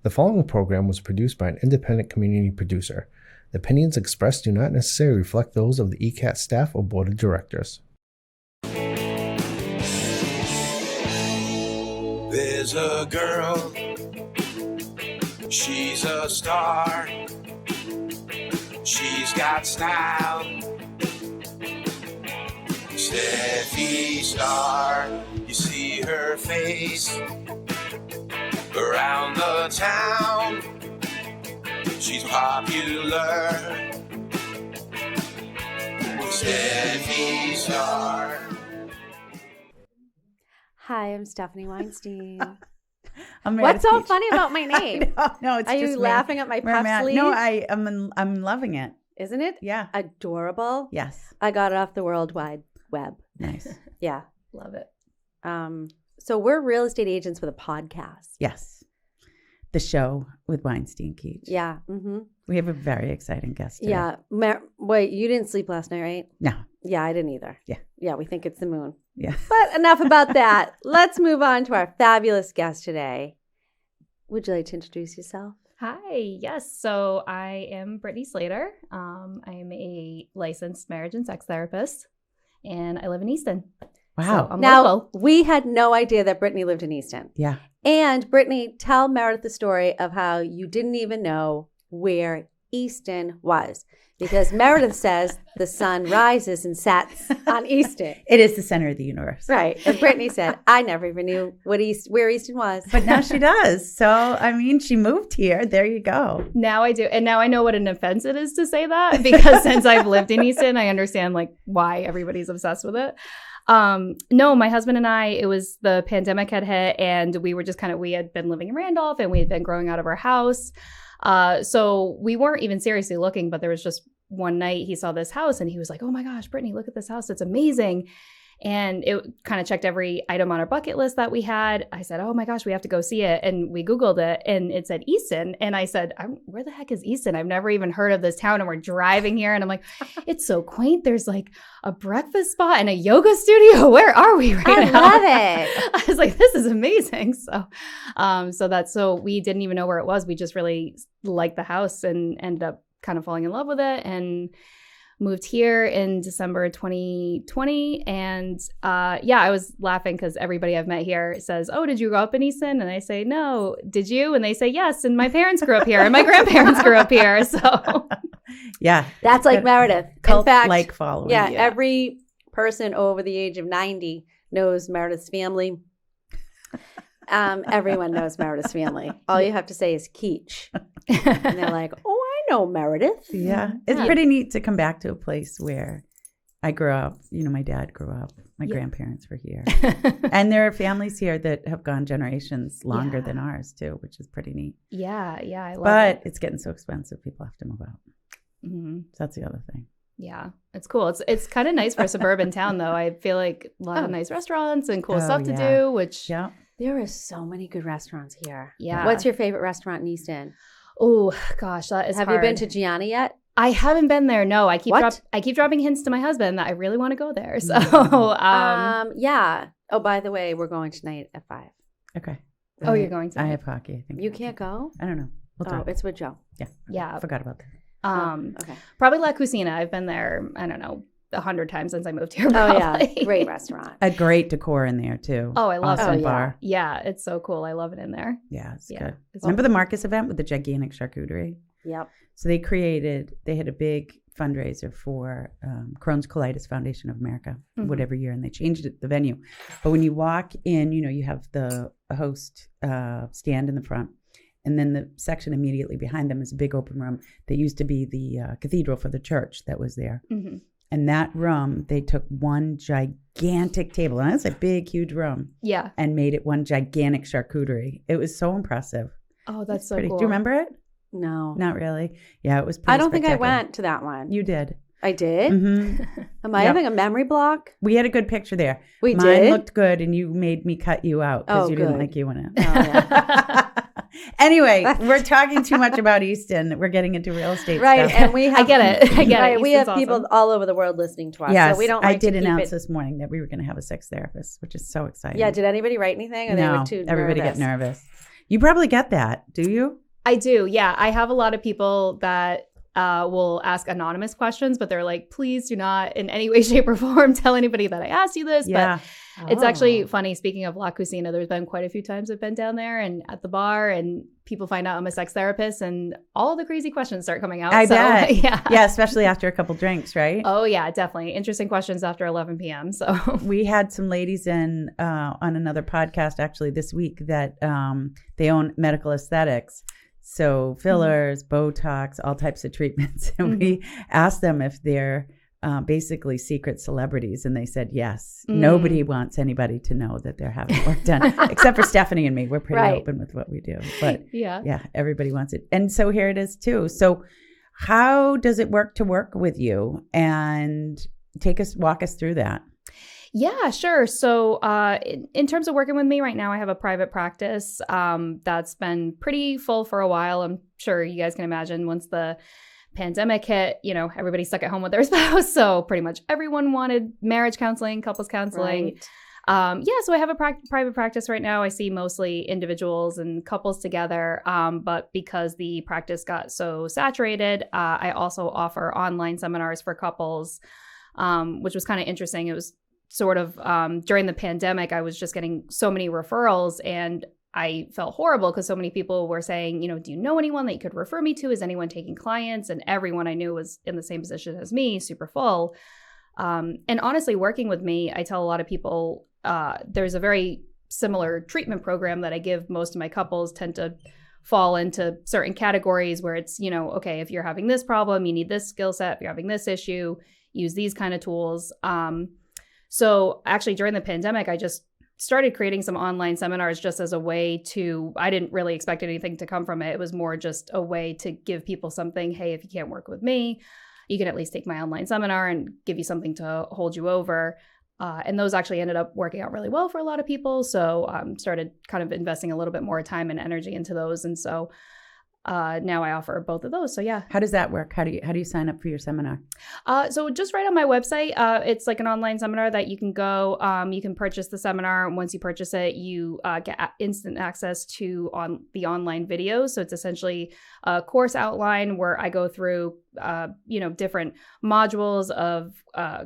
The following program was produced by an independent community producer. The opinions expressed do not necessarily reflect those of the ECAT staff or board of directors. There's a girl, she's a star, she's got style, Steffi Star, you see her face around the town, she's popular, Steffi Star. Hi, I'm Stephanie Weinstein. I'm What's so Meredith. funny about my name? No, it's Are just you me. laughing at my puff sleeve? No, I'm loving it. Isn't it Yeah. adorable? Yes. I got it off the World Wide Web. Nice. Yeah. Love it. So we're real estate agents with a podcast. Yes. The show with Weinstein and Keach. Yeah. Mm-hmm. We have a very exciting guest today. Yeah. Wait, you didn't sleep last night, right? No. Yeah, I didn't either. Yeah. Yeah, we think it's the moon. Yeah. But enough about that. Let's move on to our fabulous guest today. Would you like to introduce yourself? Hi. Yes. So I am Brittney Slater. I am a licensed marriage and sex therapist, and I live in Easton. Wow. So I'm Now, local. we had no idea that Brittney lived in Easton. Yeah. And Brittney, tell Meredith the story of how you didn't even know where Easton was. Because Meredith says the sun rises and sets on Easton. It is the center of the universe. Right. And Brittney said, I never even knew where Easton was. But now she does. So, I mean, she moved here. There you go. Now I do. And now I know what an offense it is to say that, because since I've lived in Easton, I understand like why everybody's obsessed with it. No, my husband and I, it was the pandemic had hit, and we were just we had been living in Randolph, and we had been growing out of our house. So we weren't even seriously looking, but there was just one night he saw this house and he was like, oh my gosh, Brittney, look at this house. It's amazing. And it kind of checked every item on our bucket list that we had. I said, oh my gosh, we have to go see it. And we Googled it and it said Easton. And I said, where the heck is Easton? I've never even heard of this town. And we're driving here and I'm like, it's so quaint. There's like a breakfast spot and a yoga studio. Where are we right now? I love it. I was like, this is amazing. So we didn't even know where it was. We just really liked the house and ended up kind of falling in love with it and moved here in December 2020. And I was laughing because everybody I've met here says, oh, did you grow up in Easton? And I say, no. Did you? And they say, yes. And my parents grew up here and my grandparents grew up here. So Yeah. That's like Meredith. In Cult fact, like following. yeah, every person over the age of 90 knows Meredith's family. Everyone knows Meredith's family. All you have to say is Keach. And they're like, oh, I know Meredith. Yeah. It's pretty neat to come back to a place where I grew up. You know, my dad grew up. My grandparents were here. And there are families here that have gone generations longer than ours, too, which is pretty neat. Yeah. I love it. But it's getting so expensive, people have to move out. Mm-hmm. So that's the other thing. Yeah, it's cool. It's kind of nice for a suburban town, though. I feel like a lot of nice restaurants and cool stuff to do, which... Yeah. There are so many good restaurants here. Yeah. What's your favorite restaurant in Easton? Oh, gosh, that is Have hard. you been to Gianni yet? I haven't been there, no. I keep dropping hints to my husband that I really want to go there. So, yeah. Oh, by the way, we're going tonight at 5. Okay. Oh, you're going to? I have hockey, I think. You can't go? I don't know. We'll talk. It's with Joe. Yeah. Yeah. I forgot about that. Okay. Probably La Cucina. I've been there, I don't know, 100 times since I moved here. Oh, Probably. yeah. Great restaurant. A great decor in there, too. Oh, I love awesome it. bar. Yeah, it's so cool. I love it in there. Yeah, it's good. It's Remember the Marcus event with the gigantic charcuterie? Yep. So they had a big fundraiser for Crohn's Colitis Foundation of America, whatever year, and they changed the venue. But when you walk in, you know, you have the host stand in the front, and then the section immediately behind them is a big open room that used to be the cathedral for the church that was there. Mm-hmm. And that room, they took one gigantic table, and that's a big, huge room. Yeah. And made it one gigantic charcuterie. It was so impressive. Oh, that's so pretty cool. Do you remember it? No. Not really. Yeah, it was pretty I don't think I spectacular. went to that one. You did. I did? Mm-hmm. Am I having a memory block? We had a good picture there. We Mine did? looked good, and you made me cut you out because you didn't good. like you in it. Oh, yeah. Anyway, we're talking too much about Easton. We're getting into real estate Right. stuff. And we have, I get it. Right, we have Easton's people awesome. all over the world listening to us. Yes, So we don't like I did to keep announce it. this morning that we were going to have a sex therapist, which is so exciting. Yeah, did anybody write anything? Or they No, were too everybody nervous? get nervous. You probably get that, do you? I do. Yeah. I have a lot of people that will ask anonymous questions, but they're like, please do not in any way, shape, or form tell anybody that I asked you this. Yeah. But it's actually funny. Speaking of La Cucina, there's been quite a few times I've been down there and at the bar, and people find out I'm a sex therapist, and all the crazy questions start coming out. I bet. Yeah. Yeah, especially after a couple drinks, right? Oh, yeah, definitely. Interesting questions after 11 p.m. So we had some ladies in on another podcast actually this week that they own medical aesthetics. So fillers, Botox, all types of treatments. And we asked them if they're basically secret celebrities. And they said, yes, nobody wants anybody to know that they're having work done, except for Stephanie and me. We're pretty open with what we do. But yeah, everybody wants it. And so here it is too. So how does it work to work with you? And walk us through that. Yeah, sure. So in terms of working with me right now, I have a private practice that's been pretty full for a while. I'm sure you guys can imagine once the pandemic hit, everybody's stuck at home with their spouse. So pretty much everyone wanted marriage counseling, couples counseling. Right. So I have a private practice right now. I see mostly individuals and couples together. But because the practice got so saturated, I also offer online seminars for couples, which was kind of interesting. It was sort of during the pandemic, I was just getting so many referrals, and I felt horrible because so many people were saying, do you know anyone that you could refer me to? Is anyone taking clients? And everyone I knew was in the same position as me, super full. And honestly, working with me, I tell a lot of people there's a very similar treatment program that I give most of my couples tend to fall into certain categories where it's, okay, if you're having this problem, you need this skill set. If you're having this issue, use these kind of tools. So actually during the pandemic, I just started creating some online seminars just as a way I didn't really expect anything to come from it. It was more just a way to give people something. Hey, if you can't work with me, you can at least take my online seminar and give you something to hold you over. And those actually ended up working out really well for a lot of people. So started kind of investing a little bit more time and energy into those. And so now I offer both of those. So yeah. How does that work? How do you sign up for your seminar? So just right on my website, it's like an online seminar that you can go. You can purchase the seminar. Once you purchase it, you get instant access to the online videos. So it's essentially a course outline where I go through, different modules of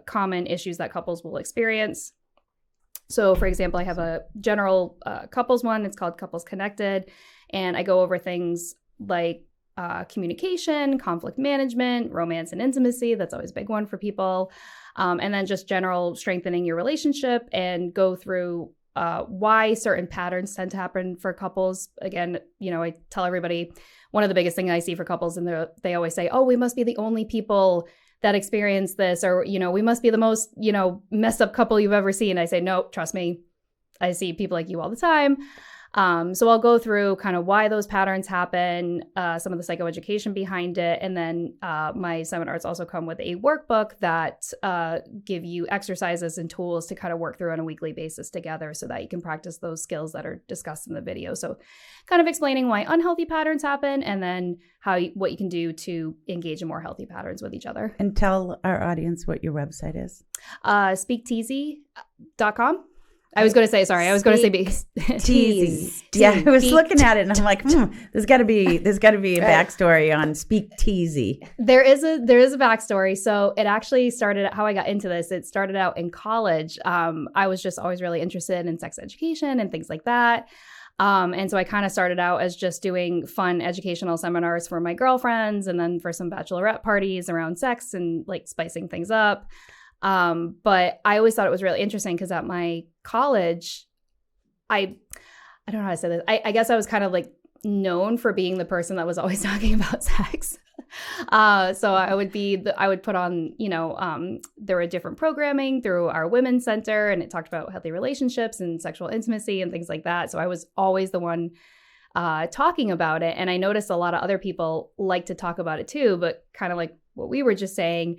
common issues that couples will experience. So for example, I have a general couples one. It's called Couples Connected. And I go over things like communication, conflict management, romance and intimacy. That's always a big one for people. And then just general strengthening your relationship, and go through why certain patterns tend to happen for couples. Again, I tell everybody one of the biggest things I see for couples, and they always say, oh, we must be the only people that experience this, or, we must be the most, messed up couple you've ever seen. I say, nope, trust me. I see people like you all the time. So I'll go through kind of why those patterns happen, some of the psychoeducation behind it. And then my seminars also come with a workbook that give you exercises and tools to kind of work through on a weekly basis together so that you can practice those skills that are discussed in the video. So kind of explaining why unhealthy patterns happen, and then what you can do to engage in more healthy patterns with each other. And tell our audience what your website is. Speakteasy.com. I was going to say teasy. Yeah, I was looking at it and I'm like, there's got to be a backstory on Speak Teasy. There is a backstory. So it actually started how I got into this. It started out in college. I was just always really interested in sex education and things like that. And so I kind of started out as just doing fun educational seminars for my girlfriends, and then for some bachelorette parties around sex and like spicing things up. But I always thought it was really interesting because at my college, I don't know how to say this. I guess I was kind of like known for being the person that was always talking about sex. So I would put on, there were different programming through our women's center, and it talked about healthy relationships and sexual intimacy and things like that. So I was always the one talking about it. And I noticed a lot of other people like to talk about it too, but kind of like what we were just saying,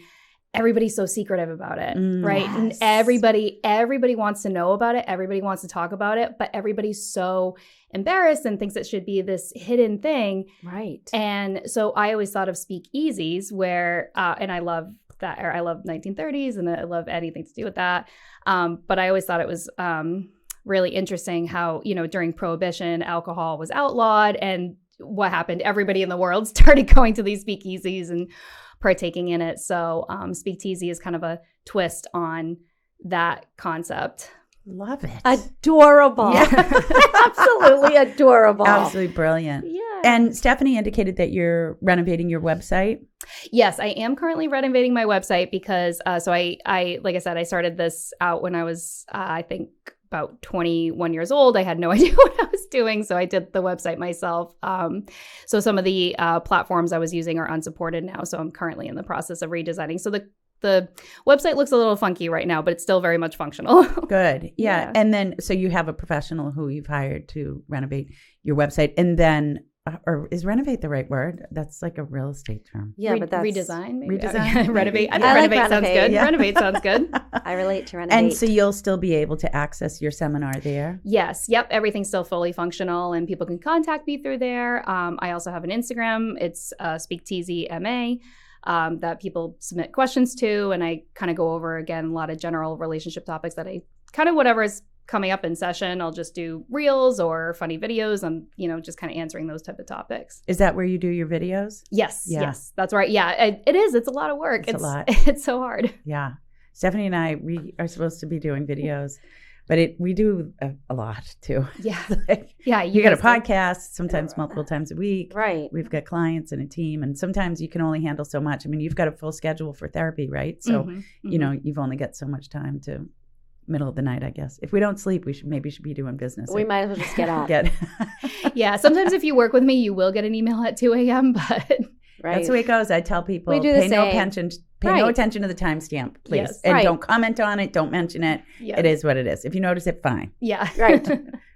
everybody's so secretive about it, right? Yes. And everybody wants to know about it. Everybody wants to talk about it, but everybody's so embarrassed and thinks it should be this hidden thing. Right. And so I always thought of speakeasies where, and I love that era. I love 1930s and I love anything to do with that. But I always thought it was really interesting how, during Prohibition, alcohol was outlawed, and what happened? Everybody in the world started going to these speakeasies and partaking in it. So Speakeasy is kind of a twist on that concept. Love it. Adorable. Yeah. Absolutely adorable. Absolutely brilliant. Yeah. And Stephanie indicated that you're renovating your website. Yes, I am currently renovating my website because, I like I said, I started this out when I was, I think, about 21 years old. I had no idea what I was doing, so I did the website myself. So some of the platforms I was using are unsupported now, so I'm currently in the process of redesigning. So the website looks a little funky right now, but it's still very much functional. Good. Yeah. And then, so you have a professional who you've hired to renovate your website. And then, or is renovate the right word? That's like a real estate term. Yeah, but that's redesign. Maybe. Redesign. Renovate. I think I like renovate sounds renovate. good. Yeah. Renovate sounds good. I relate to renovate. And so you'll still be able to access your seminar there? Yes. Yep. Everything's still fully functional, and people can contact me through there. I also have an Instagram. It's SpeakTZMA. That people submit questions to, and I kind of go over, again, a lot of general relationship topics that I kind of, whatever is coming up in session, I'll just do reels or funny videos on, just kind of answering those type of topics. Is that where you do your videos? Yes. Yeah. Yes, that's right. Yeah, it is. It's a lot of work. It's a lot. It's so hard. Yeah. Stephanie and I, we are supposed to be doing videos, but we do a lot too. Yeah. Like, Yeah. you got a guys do. podcast sometimes multiple times a week. right. We've got clients and a team, and sometimes you can only handle so much. I mean, you've got a full schedule for therapy, right? So, Mhm, you've only got so much time to middle of the night, I guess. If we don't sleep, we should be doing business. We might as well just get up. Yeah. Sometimes if you work with me, you will get an email at 2 a.m., but Right. That's the way it goes. I tell people, We do the pay no same. attention. Pay Right. no attention to the timestamp, please, Yes. and Right. don't comment on it. Don't mention it. yeah. It is what it is. If you notice it, fine. Yeah. Right.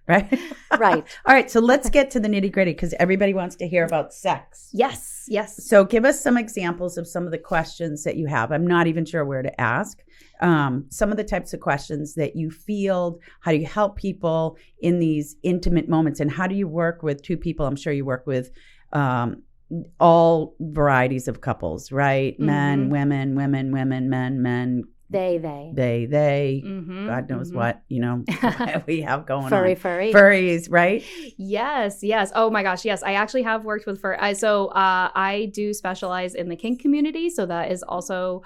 Right. Right. All right. So let's get to the nitty gritty because everybody wants to hear about sex. Yes. Yes. So give us some examples of some of the questions that you have. I'm not even sure where to ask. Some of the types of questions that you field. How do you help people in these intimate moments? And how do you work with two people? I'm sure you work with all varieties of couples, right? Men, women, women, men, They. they. Mhm, God knows mhm. what, we have going Furry, on. furry. Furries, right? Yes, yes. Oh my gosh, yes. I actually have worked with I do specialize in the kink community, so that is also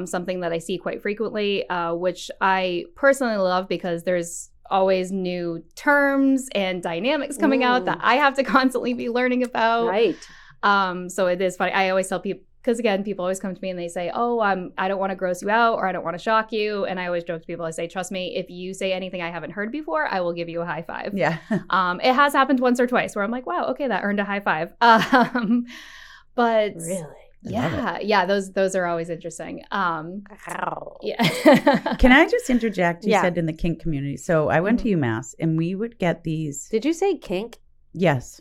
something that I see quite frequently, which I personally love because there's always new terms and dynamics coming out that I have to constantly be learning about. Right. So it is funny. I always tell people, because again, people always come to me and they say, "Oh, I don't want to gross you out or I don't want to shock you." And I always joke to people, I say, "Trust me, if you say anything I haven't heard before, I will give you a high five." Yeah. It has happened once or twice where I'm like, "Wow, okay, that earned a high five." But Really. yeah, those are always interesting. Yeah. Can I just interject? You Yeah. said in the kink community. So I went to UMass and we would get these. Did you say kink? Yes.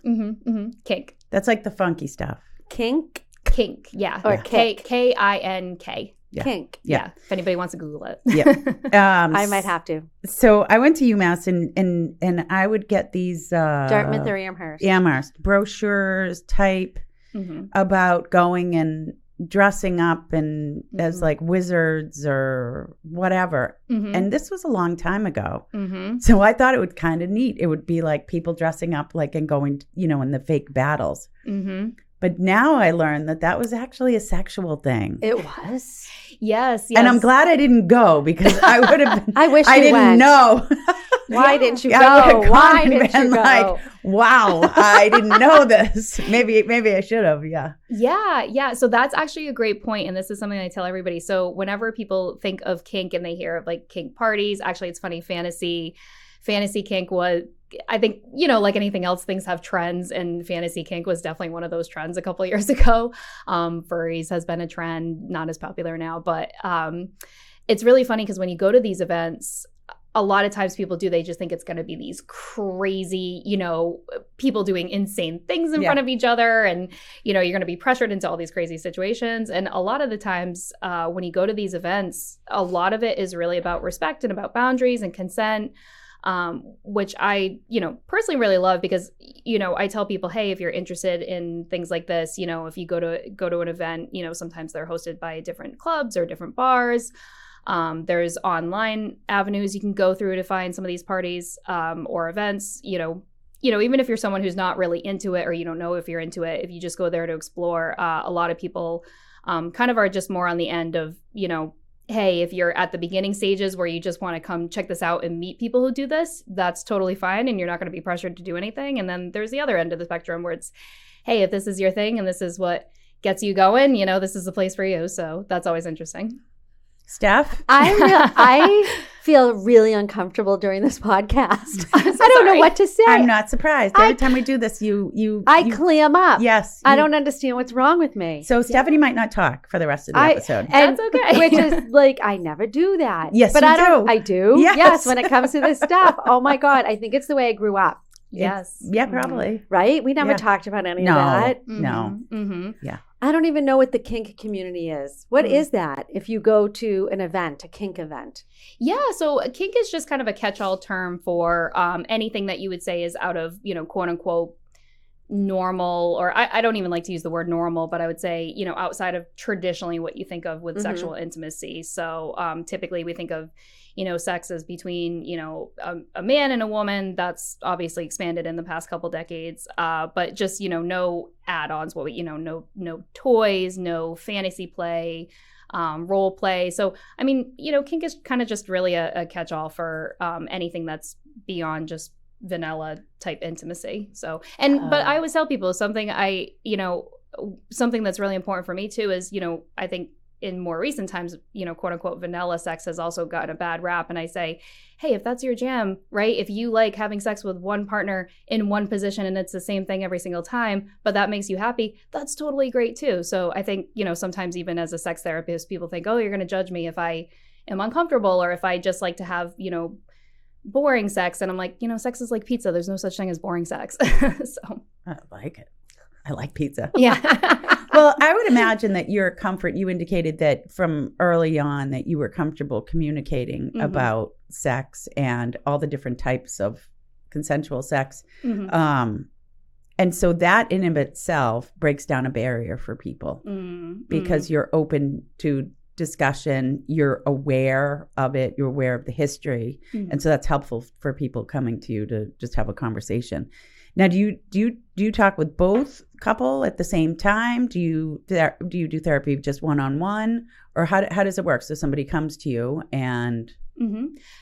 Kink. That's like the funky stuff. Kink? Kink. Yeah. Or Kink. kick. Kink. Yeah. Kink. Yeah. If anybody wants to Google it. Yeah. I might have to. So I went to UMass and I would get these Dartmouth or Amherst? Amherst brochures type Mhm. about going and dressing up and as like wizards or whatever. Mhm. And this was a long time ago. Mhm. So I thought it would kind of neat. It would be like people dressing up like and going, in the fake battles. Mhm. But now I learned that was actually a sexual thing. It was. Yes. And I'm glad I didn't go because I would have been, I wish I you didn't went. know. Why didn't you Yeah, I go? would've gone Why and didn't been you go? like, wow, I didn't know this. Maybe I should have. Yeah. Yeah. So that's actually a great point. And this is something I tell everybody. So whenever people think of kink and they hear of like kink parties, actually it's funny, fantasy kink was, I think, like anything else, things have trends, and fantasy kink was definitely one of those trends a couple of years ago. Furries has been a trend, not as popular now, but it's really funny because when you go to these events, a lot of times people they just think it's going to be these crazy, people doing insane things in front of each other. And, you're going to be pressured into all these crazy situations. And a lot of the times when you go to these events, a lot of it is really about respect and about boundaries and consent, which I, personally really love because, I tell people, hey, if you're interested in things like this, if you go to an event, sometimes they're hosted by different clubs or different bars. There's online avenues you can go through to find some of these parties or events. Even if you're someone who's not really into it or you don't know if you're into it, if you just go there to explore, a lot of people kind of are just more on the end of, hey, if you're at the beginning stages where you just want to come check this out and meet people who do this, that's totally fine. And you're not going to be pressured to do anything. And then there's the other end of the spectrum where it's, hey, if this is your thing and this is what gets you going, this is the place for you. So that's always interesting. Steph? I feel really uncomfortable during this podcast. I don't know what to say. I'm not surprised. Every time we do this, you clam up. Yes. I don't understand what's wrong with me. So Stephanie might not talk for the rest of the episode. That's okay. Which is like, I never do that. Yes, but you do. I do. Yes. When it comes to this stuff. Oh my God. I think it's the way I grew up. Yes. Yeah, probably. Right? We never talked about any of that. No. Mm-hmm. Yeah. I don't even know what the kink community is. What is that if you go to an event, a kink event? Yeah, so kink is just kind of a catch-all term for anything that you would say is out of, quote-unquote, normal, or I don't even like to use the word normal, but I would say, outside of traditionally what you think of with sexual intimacy. So typically we think of, sex as between, a man and a woman. That's obviously expanded in the past couple decades. But just, no add-ons, no toys, no fantasy play, role play. So, kink is kind of just really a catch-all for anything that's beyond just vanilla type intimacy. So, but I always tell people something that's really important for me too is, I think in more recent times, quote unquote, vanilla sex has also gotten a bad rap. And I say, hey, if that's your jam, right? If you like having sex with one partner in one position and it's the same thing every single time, but that makes you happy, that's totally great too. So I think, sometimes even as a sex therapist, people think, oh, you're going to judge me if I am uncomfortable or if I just like to have, boring sex. And I'm like, sex is like pizza. There's no such thing as boring sex. So I like it. I like pizza. Yeah. Well, I would imagine that your comfort, you indicated that from early on that you were comfortable communicating about sex and all the different types of consensual sex. And so that in of itself breaks down a barrier for people because you're open to discussion, you're aware of it, you're aware of the history. And so that's helpful for people coming to you to just have a conversation. Now, do you talk with both couple at the same time? Do you do therapy just one-on-one, or how does it work? So somebody comes to you and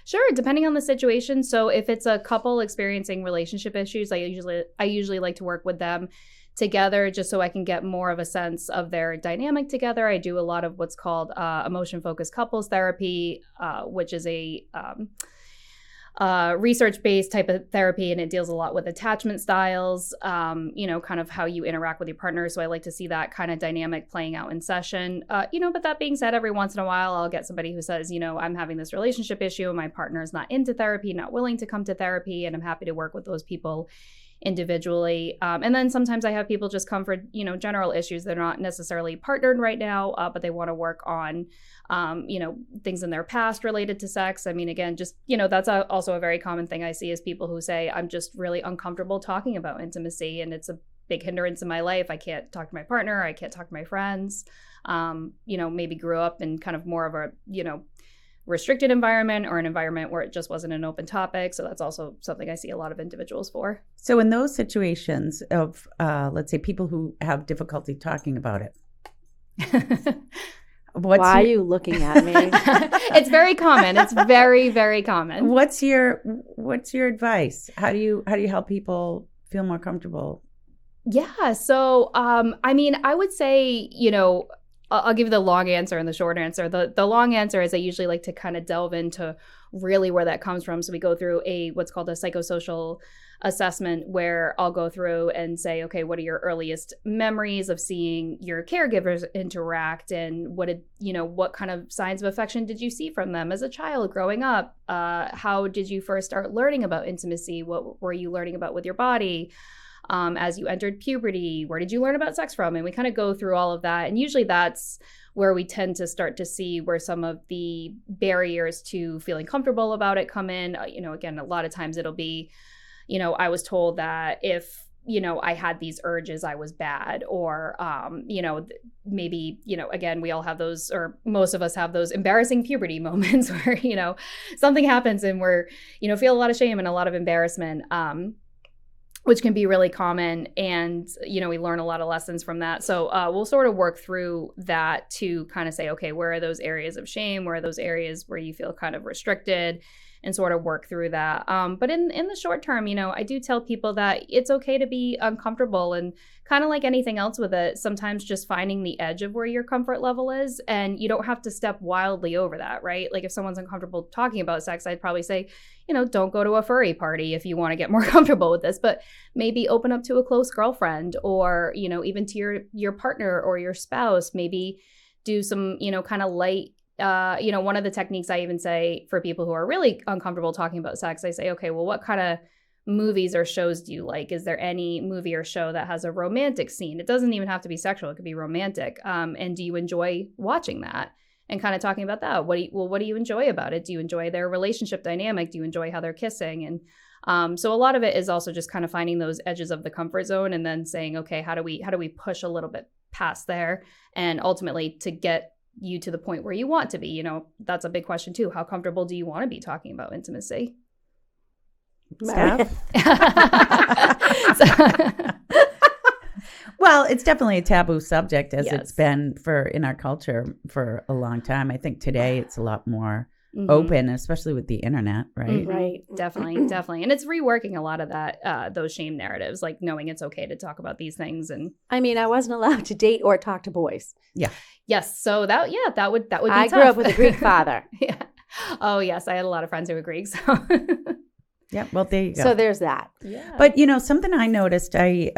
Sure, depending on the situation. So if it's a couple experiencing relationship issues, I usually like to work with them together just so I can get more of a sense of their dynamic together. I do a lot of what's called emotion-focused couples therapy, which is a research-based type of therapy, and it deals a lot with attachment styles, kind of how you interact with your partner. So I like to see that kind of dynamic playing out in session. But that being said, every once in a while, I'll get somebody who says, I'm having this relationship issue and my partner is not into therapy, not willing to come to therapy, and I'm happy to work with those people individually. And then sometimes I have people just come for, general issues. They're not necessarily partnered right now, but they want to work on, things in their past related to sex. Again, just, that's also a very common thing I see is people who say, I'm just really uncomfortable talking about intimacy and it's a big hindrance in my life. I can't talk to my partner. I can't talk to my friends. Maybe grew up in kind of more of a, restricted environment or an environment where it just wasn't an open topic. So that's also something I see a lot of individuals for. So in those situations of, let's say, people who have difficulty talking about it, why are you looking at me? It's very common. It's very, very common. What's your advice? How do you help people feel more comfortable? Yeah. So, I would say, I'll give you the long answer and the short answer. The long answer is I usually like to kind of delve into really where that comes from. So we go through what's called a psychosocial assessment where I'll go through and say, okay, what are your earliest memories of seeing your caregivers interact, and what kind of signs of affection did you see from them as a child growing up? How did you first start learning about intimacy? What were you learning about with your body? As you entered puberty, where did you learn about sex from? And we kind of go through all of that. And usually that's where we tend to start to see where some of the barriers to feeling comfortable about it come in. Again, a lot of times it'll be, I was told that if, I had these urges, I was bad, or, maybe, again, we all have those, or most of us have those embarrassing puberty moments where, something happens and we're, feel a lot of shame and a lot of embarrassment, which can be really common. And, we learn a lot of lessons from that. So we'll sort of work through that to kind of say, okay, where are those areas of shame? Where are those areas where you feel kind of restricted? And sort of work through that. But in the short term, I do tell people that it's okay to be uncomfortable, and kind of like anything else with it, sometimes just finding the edge of where your comfort level is, and you don't have to step wildly over that, right? Like if someone's uncomfortable talking about sex, I'd probably say, don't go to a furry party if you want to get more comfortable with this, but maybe open up to a close girlfriend, or, even to your partner or your spouse, maybe do some, kind of light, one of the techniques I even say for people who are really uncomfortable talking about sex, I say, okay, well, what kind of movies or shows do you like? Is there any movie or show that has a romantic scene? It doesn't even have to be sexual. It could be romantic. And do you enjoy watching that? And kind of talking about that. What do you enjoy about it? Do you enjoy their relationship dynamic? Do you enjoy how they're kissing? And so a lot of it is also just kind of finding those edges of the comfort zone, and then saying, okay, how do we push a little bit past there, and ultimately to get you to the point where you want to be. That's a big question too. How comfortable do you want to be talking about intimacy? Steph? Well, it's definitely a taboo subject, as it's been in our culture for a long time. I think today it's a lot more open, especially with the internet, right? Right. Definitely. And it's reworking a lot of that, those shame narratives, like knowing it's okay to talk about these things. And I mean, I wasn't allowed to date or talk to boys. Yeah. Yes. So that would be I tough. grew up with a Greek father. Yeah. Oh yes. I had a lot of friends who were Greeks. So. Yeah. Well, there you go. So there's that. Yeah. But something I noticed, I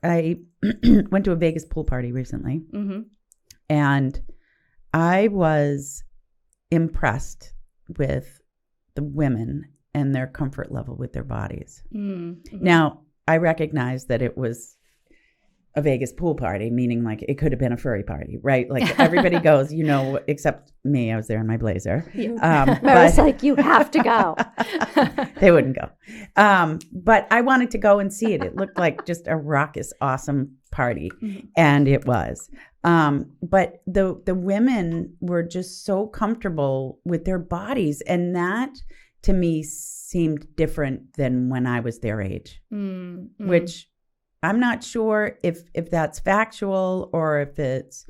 went to a Vegas pool party recently, and I was impressed with the women and their comfort level with their bodies. Now, I recognize that it was a Vegas pool party, meaning like it could have been a furry party, right? Like everybody goes, except me. I was there in my blazer. Meredith's like, you have to go. They wouldn't go. But I wanted to go and see it. It looked like just a raucous, awesome party. And it was. But the women were just so comfortable with their bodies. And that to me seemed different than when I was their age, which I'm not sure if that's factual or if it's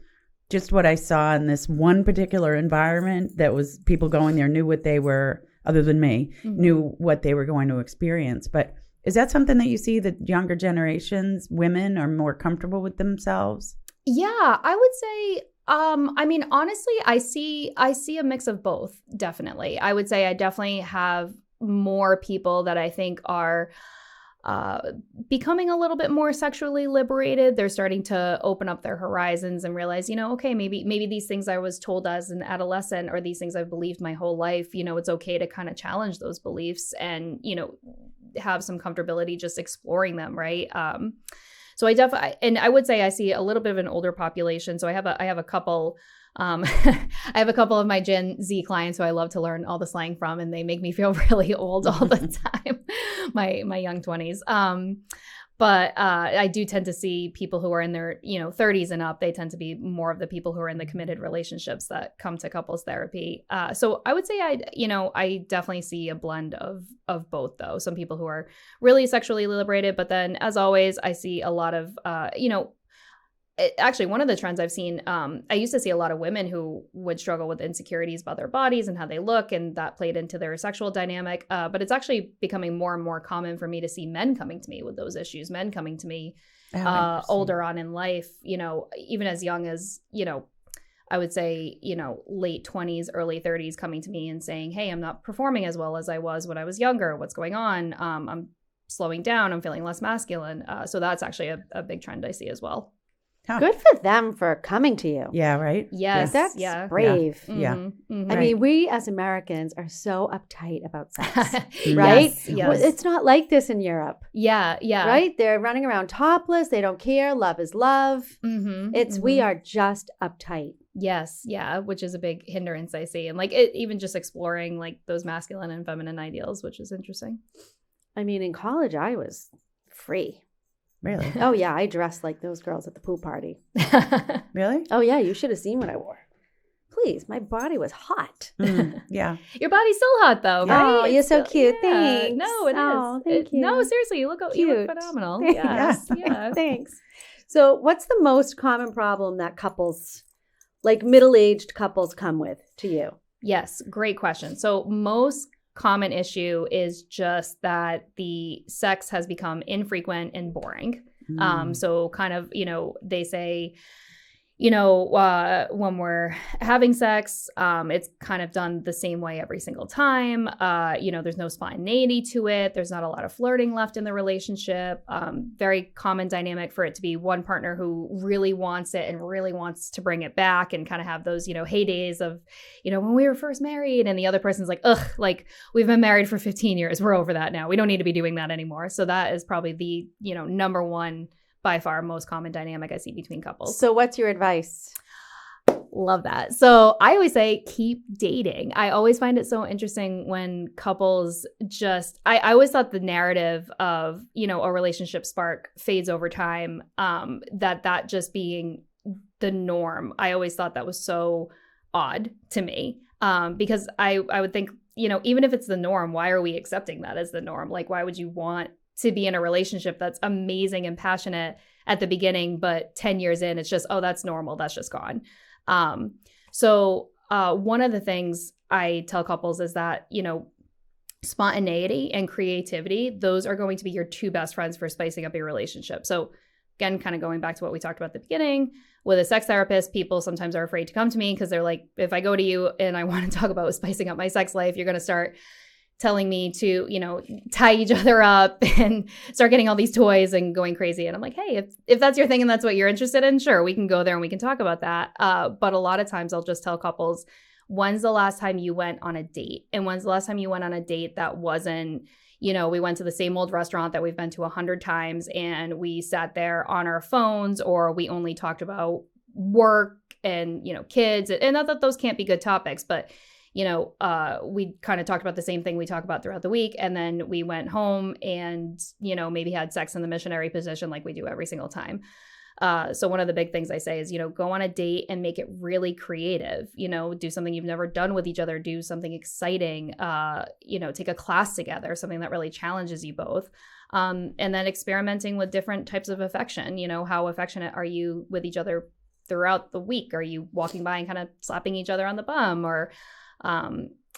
just what I saw in this one particular environment that was people going there knew what they were, other than me, knew what they were going to experience. But is that something that you see that younger generations, women, are more comfortable with themselves? Yeah, I would say, I mean, honestly, I see a mix of both, definitely. I would say I definitely have more people that I think are becoming a little bit more sexually liberated. They're starting to open up their horizons and realize, okay, maybe these things I was told as an adolescent, or these things I've believed my whole life, it's okay to kind of challenge those beliefs and, have some comfortability just exploring them, right? So I definitely, and I would say I see a little bit of an older population. So I have a couple. I have a couple of my Gen Z clients who I love to learn all the slang from, and they make me feel really old all the time. my young 20s. But I do tend to see people who are in their 30s and up. They tend to be more of the people who are in the committed relationships that come to couples therapy. So I would say I definitely see a blend of both, though. Some people who are really sexually liberated, but then as always, I see a lot of actually, one of the trends I've seen, I used to see a lot of women who would struggle with insecurities about their bodies and how they look, and that played into their sexual dynamic. But it's actually becoming more and more common for me to see men coming to me with those issues, men coming to me older on in life, even as young as, I would say, late 20s, early 30s, coming to me and saying, hey, I'm not performing as well as I was when I was younger. What's going on? I'm slowing down. I'm feeling less masculine. So that's actually a big trend I see as well. Huh. Good for them for coming to you. Yeah, right? Yes. That's brave. Yeah. Mm-hmm. I mean, we as Americans are so uptight about sex, right? Yes. Well, it's not like this in Europe. Yeah. Right? They're running around topless. They don't care. Love is love. We are just uptight. Yes. Yeah. Which is a big hindrance I see. And even just exploring those masculine and feminine ideals, which is interesting. I mean, in college, I was free. Really? Oh, yeah. I dressed like those girls at the pool party. Really? Oh, yeah. You should have seen what I wore. Please. My body was hot. Yeah. Your body's still hot though, Yeah. right? Oh, you're so cute. Yeah. Thanks. No, it is. Oh, thank you. No, seriously, you look Cute. phenomenal. Thanks. Yes. Yeah. Thanks. So, what's the most common problem that couples, like middle-aged couples, come with to you? Yes, great question. So most common issue is just that the sex has become infrequent and boring. So kind of, they say, when we're having sex, it's kind of done the same way every single time. There's no spontaneity to it. There's not a lot of flirting left in the relationship. Very common dynamic for it to be one partner who really wants it and really wants to bring it back and kind of have those, heydays of, when we were first married, and the other person's like, ugh, like we've been married for 15 years. We're over that now. We don't need to be doing that anymore. So that is probably the, number one, by far, most common dynamic I see between couples. So, what's your advice? Love that. So I always say keep dating. I always find it so interesting when couples just, I always thought the narrative of, a relationship spark fades over time, that just being the norm. I always thought that was so odd to me, because I would think, even if it's the norm, why are we accepting that as the norm? Like, why would you want to be in a relationship that's amazing and passionate at the beginning, but 10 years in, it's just, oh, that's normal. That's just gone. So one of the things I tell couples is that, spontaneity and creativity, those are going to be your two best friends for spicing up your relationship. So again, kind of going back to what we talked about at the beginning, with a sex therapist, people sometimes are afraid to come to me because they're like, if I go to you and I want to talk about spicing up my sex life, you're going to start telling me to, tie each other up and start getting all these toys and going crazy. And I'm like, hey, if that's your thing and that's what you're interested in, sure, we can go there and we can talk about that. But a lot of times I'll just tell couples, when's the last time you went on a date? And when's the last time you went on a date that wasn't, we went to the same old restaurant that we've been to 100 times and we sat there on our phones, or we only talked about work and, kids. And not that those can't be good topics, but we kind of talked about the same thing we talk about throughout the week. And then we went home and, maybe had sex in the missionary position like we do every single time. So one of the big things I say is, go on a date and make it really creative, do something you've never done with each other, do something exciting, take a class together, something that really challenges you both. And then experimenting with different types of affection, how affectionate are you with each other throughout the week? Are you walking by and kind of slapping each other on the bum, or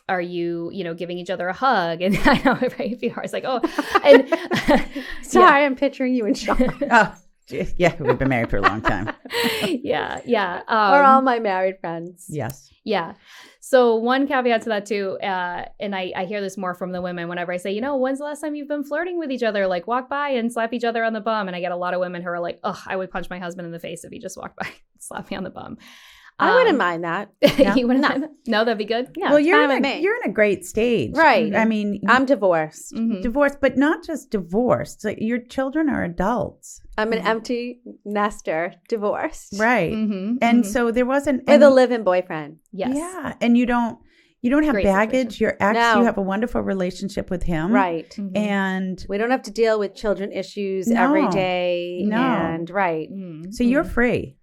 are you, giving each other a hug? And I know, right? It's like, oh, and Sorry, I'm picturing you in shock. Oh, yeah, we've been married for a long time. Yeah. Or all my married friends. Yes. Yeah. So one caveat to that too, and I hear this more from the women whenever I say, when's the last time you've been flirting with each other? Like, walk by and slap each other on the bum. And I get a lot of women who are like, oh, I would punch my husband in the face if he just walked by and slapped me on the bum. I wouldn't mind that. No? You wouldn't mind that? No, that'd be good. Yeah, Well, you're fine with me. in a great stage. Right. I mean, I'm divorced. Mhm. divorced, but not just divorced. So your children are adults. I'm an empty nester, divorced. Right. Mhm, And mhm. so there wasn't With any, a live-in boyfriend. Yes. Yeah. And you don't have Great baggage. situation. Your ex, No. you have a wonderful relationship with him. Right. Mhm. And We don't have to deal with children issues No. every day. No. And right. Mhm, so you're mhm. free.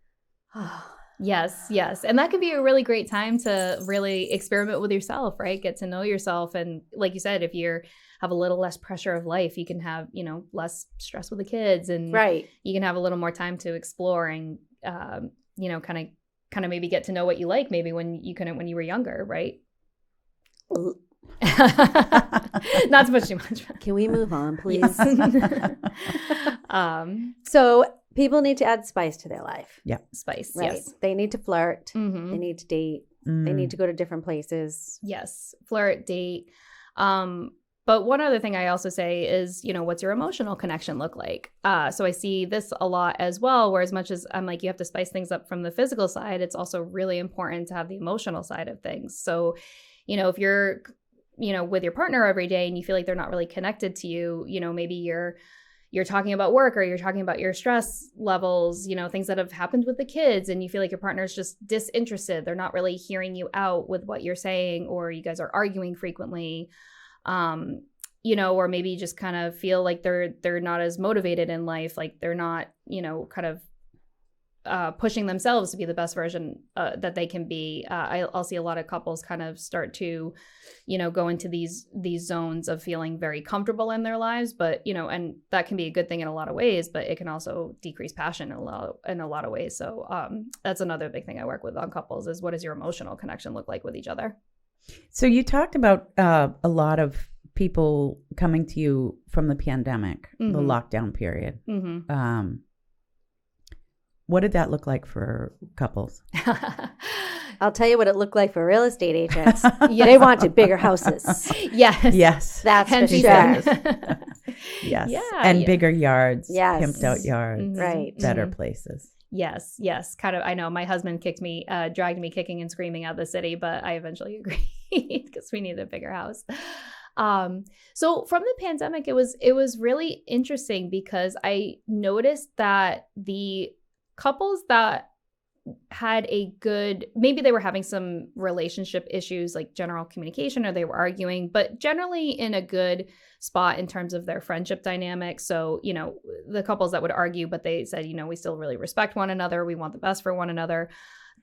Yes. And that can be a really great time to really experiment with yourself, right? Get to know yourself. And like you said, if you have a little less pressure of life, you can have, less stress with the kids, and Right. you can have a little more time to explore and, kind of maybe get to know what you like, maybe when you couldn't when you were younger, right? Not to push too much. Can we move on, please? Yes. So people need to add spice to their life. Spice. Right. Yes. They need to flirt. Mhm. They need to date. They Mm. need to go to different places. Yes, flirt, date. But one other thing I also say is, what's your emotional connection look like? So I see this a lot as well, where as much as I'm like, you have to spice things up from the physical side, it's also really important to have the emotional side of things. So, if you're, with your partner every day and you feel like they're not really connected to you, maybe you're talking about work, or you're talking about your stress levels, things that have happened with the kids, and you feel like your partner's just disinterested. They're not really hearing you out with what you're saying, or you guys are arguing frequently. or maybe just kind of feel like they're not as motivated in life, like they're not, kind of pushing themselves to be the best version that they can be. I'll see a lot of couples kind of start to, go into these zones of feeling very comfortable in their lives, but and that can be a good thing in a lot of ways, but it can also decrease passion in a lot of ways. So that's another big thing I work with on couples is, what does your emotional connection look like with each other? So you talked about a lot of people coming to you from the pandemic, the lockdown period. What did that look like for couples? I'll tell you what it looked like for real estate agents. They wanted bigger houses. Yes. That's for sure. Yes. Yeah, and bigger yards, Yes. pimped out yards, Right. better places. Yes. Kind of. I know my husband dragged me kicking and screaming out of the city, but I eventually agreed because we needed a bigger house. So from the pandemic, it was really interesting because I noticed that the couples that had maybe they were having some relationship issues, like general communication, or they were arguing, but generally in a good spot in terms of their friendship dynamic. So, the couples that would argue, but they said, we still really respect one another. We want the best for one another.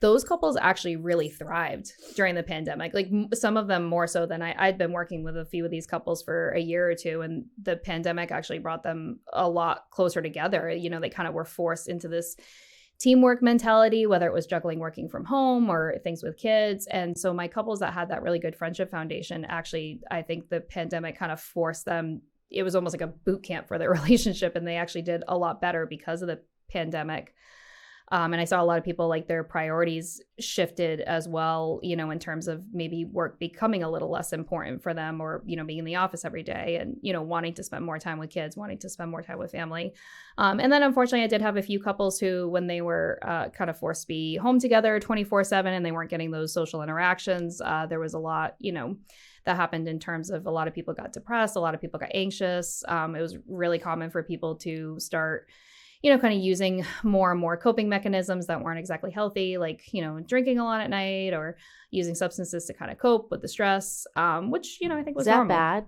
Those couples actually really thrived during the pandemic. Like some of them more so than I'd been working with a few of these couples for a year or two. And the pandemic actually brought them a lot closer together. They kind of were forced into this teamwork mentality, whether it was juggling working from home or things with kids. And so my couples that had that really good friendship foundation, actually, I think the pandemic kind of forced them. It was almost like a boot camp for their relationship. And they actually did a lot better because of the pandemic. And I saw a lot of people, like, their priorities shifted as well, in terms of maybe work becoming a little less important for them, or, being in the office every day and, wanting to spend more time with kids, wanting to spend more time with family. And then unfortunately, I did have a few couples who, when they were kind of forced to be home together 24/7 and they weren't getting those social interactions, there was a lot, that happened in terms of a lot of people got depressed, a lot of people got anxious. It was really common for people to start kind of using more and more coping mechanisms that weren't exactly healthy, like, drinking a lot at night or using substances to kind of cope with the stress, which, I think was normal. Is that bad?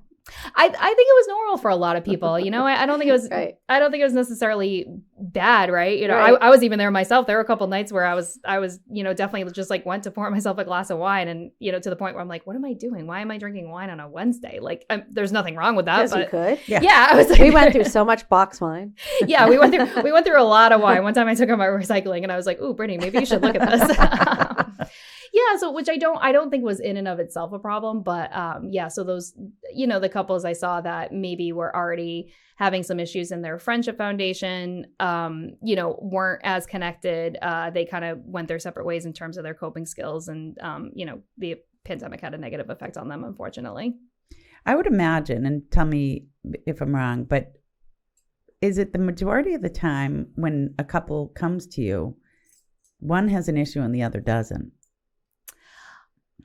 I think it was normal for a lot of people. I don't think it was. Right. I don't think it was necessarily bad, right? Right. I was even there myself. There were a couple nights where I was, definitely just like went to pour myself a glass of wine, and to the point where I'm like, what am I doing? Why am I drinking wine on a Wednesday? Like, there's nothing wrong with that. Yes, but you could. Yeah, I was. Like, We went through so much box wine. Yeah, we went through a lot of wine. One time I took on my recycling, and I was like, "Ooh, Brittney, maybe you should look at this." Yeah, so which I don't think was in and of itself a problem, but so those, the couples I saw that maybe were already having some issues in their friendship foundation, weren't as connected. They kind of went their separate ways in terms of their coping skills, and the pandemic had a negative effect on them, unfortunately. I would imagine, and tell me if I'm wrong, but is it the majority of the time when a couple comes to you, one has an issue and the other doesn't?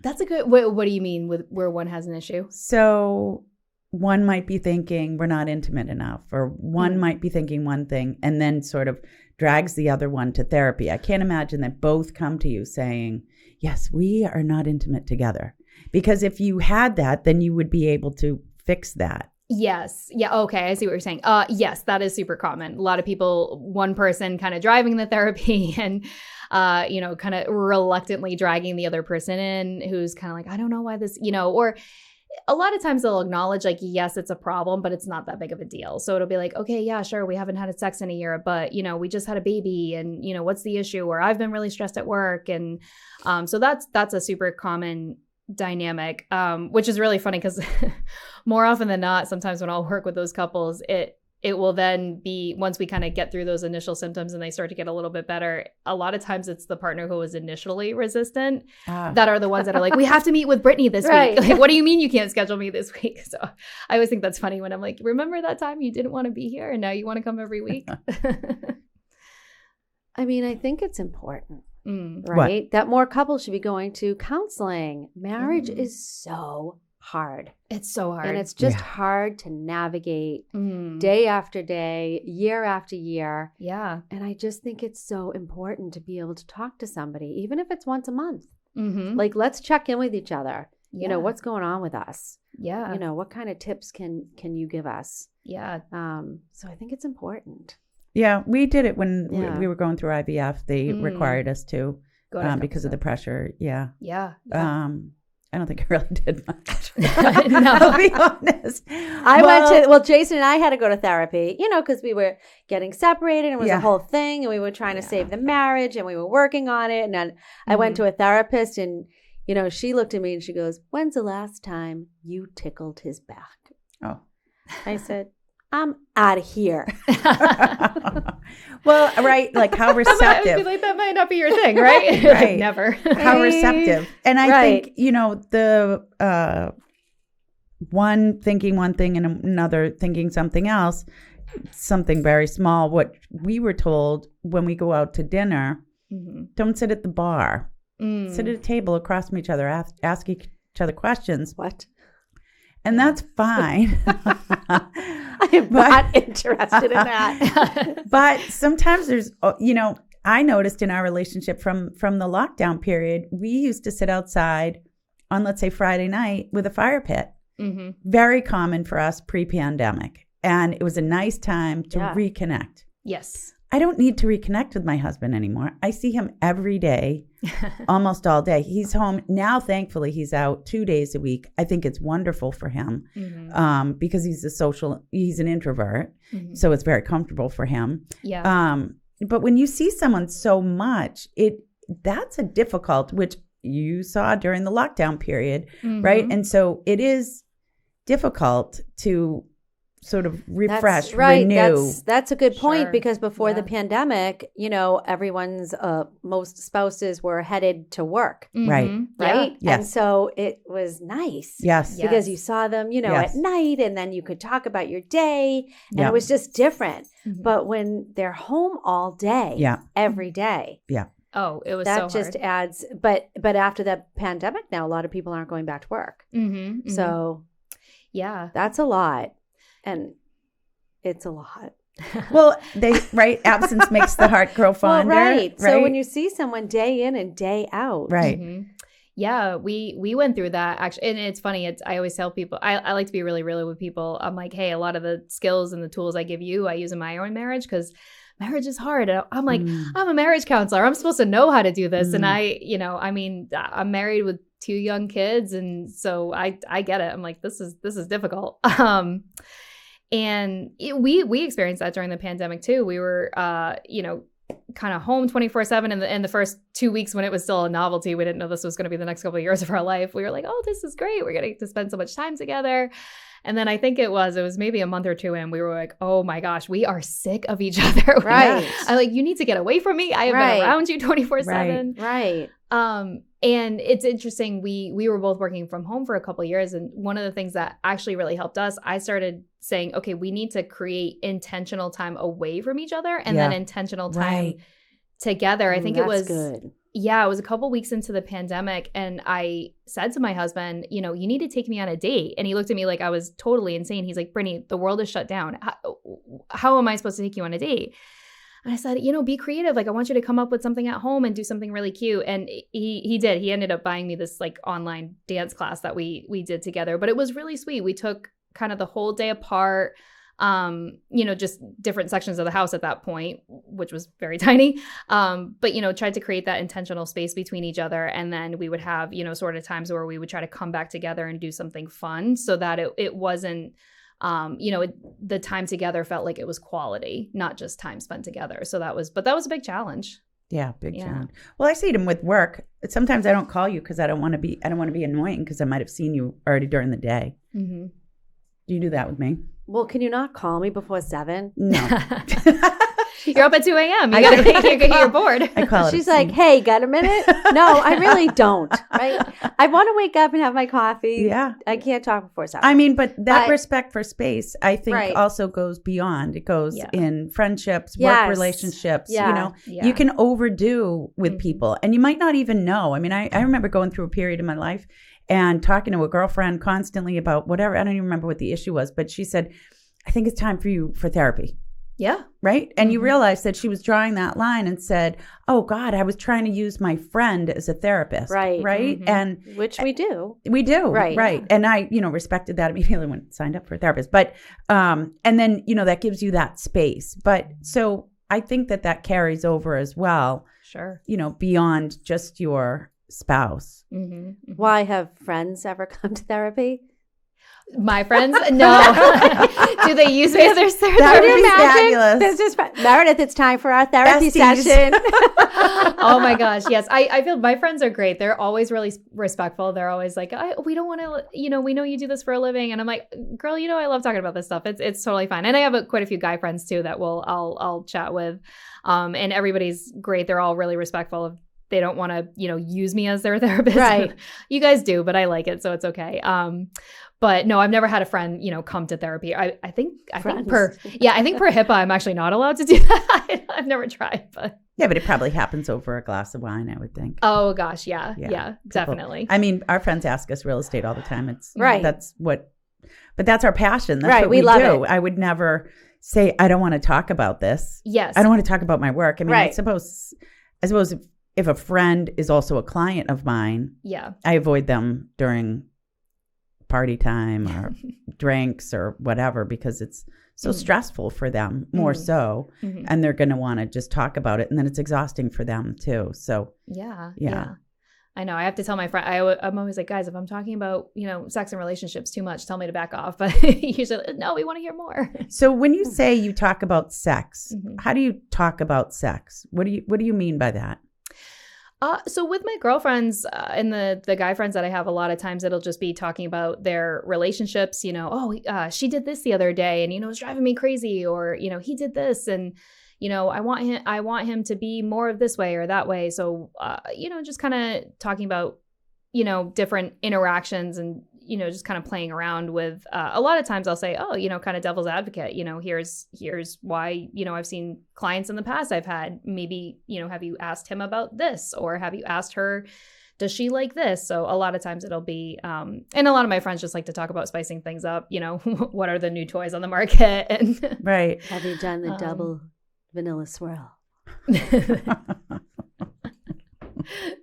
That's a good. What do you mean with where one has an issue? So one might be thinking we're not intimate enough, or one might be thinking one thing and then sort of drags the other one to therapy. I can't imagine that both come to you saying, yes, we are not intimate together. Because if you had that, then you would be able to fix that. Yes. Yeah. Okay. I see what you're saying. Yes, that is super common. A lot of people, one person kind of driving the therapy and, kind of reluctantly dragging the other person in, who's kind of like, I don't know why this, or a lot of times they'll acknowledge, like, yes, it's a problem, but it's not that big of a deal. So it'll be like, okay, yeah, sure, we haven't had sex in a year, but, we just had a baby, and, what's the issue? Or I've been really stressed at work. And so that's a super common dynamic, which is really funny because more often than not, sometimes when I'll work with those couples, it will then be, once we kind of get through those initial symptoms and they start to get a little bit better, a lot of times it's the partner who was initially resistant that are the ones that are like, we have to meet with Brittney this week. Like, what do you mean you can't schedule me this week? So I always think that's funny when I'm like, remember that time you didn't want to be here and now you want to come every week? I mean, I think it's important, right? What? That more couples should be going to counseling. Marriage is so hard. It's so hard. And it's just hard to navigate day after day, year after year. Yeah. And I just think it's so important to be able to talk to somebody, even if it's once a month. Mm-hmm. Like, let's check in with each other. Yeah. What's going on with us? Yeah. You know, what kind of tips can you give us? Yeah. So I think it's important. Yeah, we did it when Yeah. we were going through IVF. They required us to Go to because of the pressure. Yeah. Yeah. I don't think I really did much. No. I'll be honest. Jason and I had to go to therapy, you know, because we were getting separated and it was a whole thing and we were trying to save the marriage and we were working on it. And then I went to a therapist and, you know, she looked at me and she goes, "When's the last time you tickled his back?" Oh. I said, "I'm out of here." Well, right, like how I would receptive. be like, that might not be your thing, right? Right. Never. How receptive. And I think, you know, the one thinking one thing and another thinking something else, something very small. What we were told when we go out to dinner, don't sit at the bar. Sit at a table across from each other, ask each other questions. What? And that's fine. I am not interested in that. But sometimes there's, you know, I noticed in our relationship from the lockdown period, we used to sit outside on, let's say, Friday night with a fire pit. Very common for us pre-pandemic. And it was a nice time to reconnect. Yes. I don't need to reconnect with my husband anymore. I see him every day, almost all day. He's home now. Thankfully, he's out 2 days a week. I think it's wonderful for him because he's an introvert. So it's very comfortable for him. Yeah. But when you see someone so much, that's a difficult, which you saw during the lockdown period, right? And so it is difficult to sort of refresh, renew. That's a good point Sure. because before the pandemic, you know, everyone's most spouses were headed to work, Right. right? Yes. And so it was nice. Yes. Yeah. Because you saw them, you know, Yes. at night and then you could talk about your day and Yeah. it was just different. But when they're home all day, every day, Oh, it was that so just hard. adds, but after the pandemic now, a lot of people aren't going back to work. So yeah. that's a lot. And it's a lot. Well, absence makes the heart grow fonder. Well, right. So when you see someone day in and day out. right. Yeah, we went through that actually, and it's funny. I always tell people I like to be really real with people. I'm like, hey, a lot of the skills and the tools I give you, I use in my own marriage because marriage is hard. And I'm like, I'm a marriage counselor. I'm supposed to know how to do this, and I'm married with 2 young kids, and so I get it. I'm like, this is difficult. And we experienced that during the pandemic too. We were, kind of home 24/7 in the first 2 weeks when it was still a novelty. We didn't know this was going to be the next couple of years of our life. We were like, oh, this is great. We're getting to spend so much time together. And then I think it was maybe a month or 2 in, we were like, oh my gosh, we are sick of each other. Right. I'm like, you need to get away from me. I have been around you 24/7. Right. And it's interesting. We were both working from home for a couple of years. And one of the things that actually really helped us, I started saying, okay, we need to create intentional time away from each other and then intentional time together. I think it was good. Yeah, it was a couple weeks into the pandemic. And I said to my husband, you need to take me on a date. And he looked at me like I was totally insane. He's like, Brittney, the world is shut down. How am I supposed to take you on a date? And I said, be creative. Like, I want you to come up with something at home and do something really cute. And he did. He ended up buying me this like online dance class that we did together. But it was really sweet. We took kind of the whole day apart, just different sections of the house at that point, which was very tiny. But, tried to create that intentional space between each other. And then we would have, sort of times where we would try to come back together and do something fun so that it wasn't, the time together felt like it was quality, not just time spent together. So that was a big challenge. Yeah, big challenge. Well, I see them with work. Sometimes I don't call you because I don't want to be annoying because I might have seen you already during the day. Mm-hmm. Do you do that with me? Well, can you not call me before 7? No. You're up at 2 a.m. You're bored. I call it. She's like, hey, got a minute? No, I really don't. Right? I want to wake up and have my coffee. Yeah. I can't talk before 7. I mean, but that respect for space, I think, Right. also goes beyond. It goes in friendships, Yes. work relationships. Yeah. You can overdo with people, and you might not even know. I mean, I remember going through a period in my life and talking to a girlfriend constantly about whatever. I don't even remember what the issue was, but she said, I think it's time for therapy. Yeah. Right. And you realize that she was drawing that line and said, oh, God, I was trying to use my friend as a therapist. Right. Right. And which we do. we do. Right. Right. And I, respected that immediately when I signed up for a therapist. But, and then, that gives you that space. But so I think that carries over as well. Sure. Beyond just your spouse. Why have friends ever come to therapy? My friends? No. Do they use me as their therapist? That would be fabulous. Meredith, it's time for our therapy Besties. session. Oh my gosh. Yes. I feel my friends are great. They're always really respectful. They're always like, we don't want to, we know you do this for a living. And I'm like, girl, I love talking about this stuff. It's totally fine. And I have quite a few guy friends too that I'll chat with. And everybody's great. They're all really respectful of, they don't want to, use me as their therapist. Right. You guys do, but I like it. So it's okay. But no, I've never had a friend, come to therapy. I think per HIPAA, I'm actually not allowed to do that. I've never tried, but. Yeah, but it probably happens over a glass of wine, I would think. Oh gosh. Yeah, definitely. I mean, our friends ask us real estate all the time. It's right. But that's our passion. That's right. what we love do. It. I would never say, I don't want to talk about this. Yes. I don't want to talk about my work. I mean, right. I suppose if a friend is also a client of mine, yeah, I avoid them during party time or drinks or whatever, because it's so stressful for them, more so. And they're going to want to just talk about it. And then it's exhausting for them too. So yeah. I know. I have to tell my friend, I'm always like, guys, if I'm talking about, sex and relationships too much, tell me to back off. But usually, no, we want to hear more. So when you say you talk about sex, how do you talk about sex? What do you mean by that? So with my girlfriends and the guy friends that I have, a lot of times it'll just be talking about their relationships, she did this the other day and, it's driving me crazy, or, he did this and, I want him to be more of this way or that way. So, just kind of talking about, different interactions and, just kind of playing around with, a lot of times I'll say, kind of devil's advocate, here's why, I've seen clients in the past I've had, maybe, have you asked him about this, or have you asked her, does she like this? So a lot of times it'll be, and a lot of my friends just like to talk about spicing things up, what are the new toys on the market? And right. Have you done the double vanilla swirl?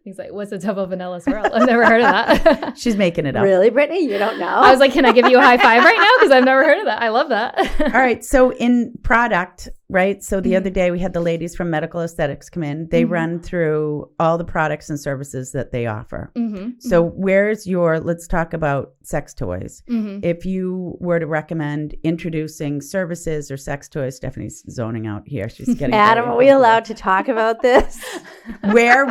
He's like, what's a double vanilla swirl? I've never heard of that. She's making it up. Really, Brittney? You don't know? I was like, can I give you a high five right now? Because I've never heard of that. I love that. All right. So in product, right? So the other day we had the ladies from Medical Aesthetics come in. They run through all the products and services that they offer. So where's let's talk about sex toys. If you were to recommend introducing services or sex toys, Stephanie's zoning out here. She's getting Adam, are we allowed to talk about this? Where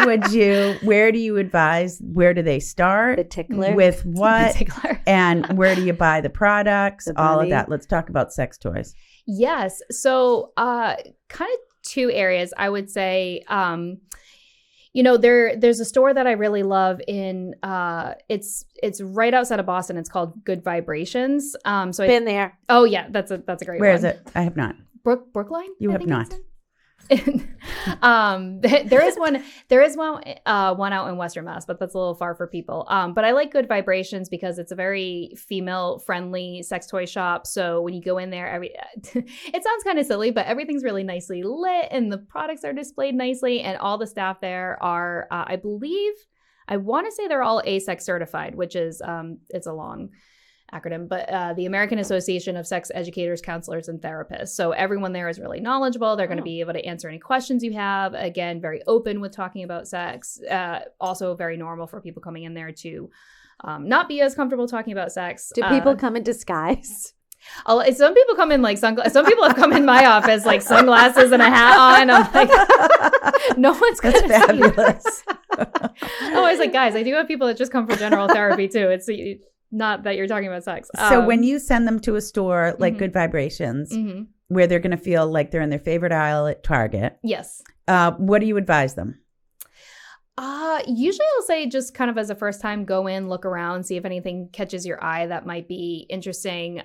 do you advise? Where do they start? The tickler. With what? The tickler. And where do you buy the products? The all of bunny. that. Let's talk about sex toys. Yes. So kind of two areas, I would say. There's a store that I really love in it's right outside of Boston. It's called Good Vibrations. So Been there. Oh yeah, that's a great one. Where is it? I have not. Brookline? You I have think not. it's in. There is one out in Western Mass, but that's a little far for people. But I like Good Vibrations because it's a very female friendly sex toy shop. So when you go in there, it sounds kind of silly, but everything's really nicely lit and the products are displayed nicely. And all the staff there are, I want to say they're all ASEX certified, which is, it's a long acronym, but the American Association of Sex Educators, Counselors, and Therapists. So everyone there is really knowledgeable. They're going to be able to answer any questions you have. Again, very open with talking about sex. Also very normal for people coming in there to not be as comfortable talking about sex. Do people come in disguise? Some people come in like sunglasses. Some people have come in my office like sunglasses and a hat on. I'm like, no one's going to Fabulous. I was like, guys, I do have people that just come for general therapy too. It's not that you're talking about sex. So when you send them to a store like Good Vibrations, where they're going to feel like they're in their favorite aisle at Target, yes. What do you advise them? Usually I'll say just kind of as a first time, go in, look around, see if anything catches your eye that might be interesting.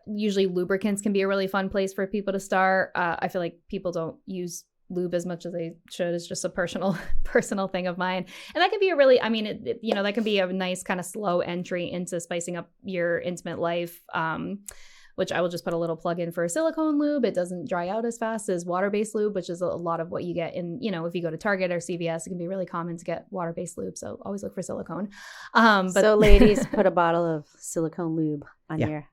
Usually lubricants can be a really fun place for people to start. I feel like people don't use lube as much as they should. It's just a personal thing of mine. And that can be a really, that can be a nice kind of slow entry into spicing up your intimate life. which I will just put a little plug in for silicone lube. It doesn't dry out as fast as water-based lube, which is a lot of what you get in, if you go to Target or CVS, it can be really common to get water-based lube. So always look for silicone. But so ladies, put a bottle of silicone lube on your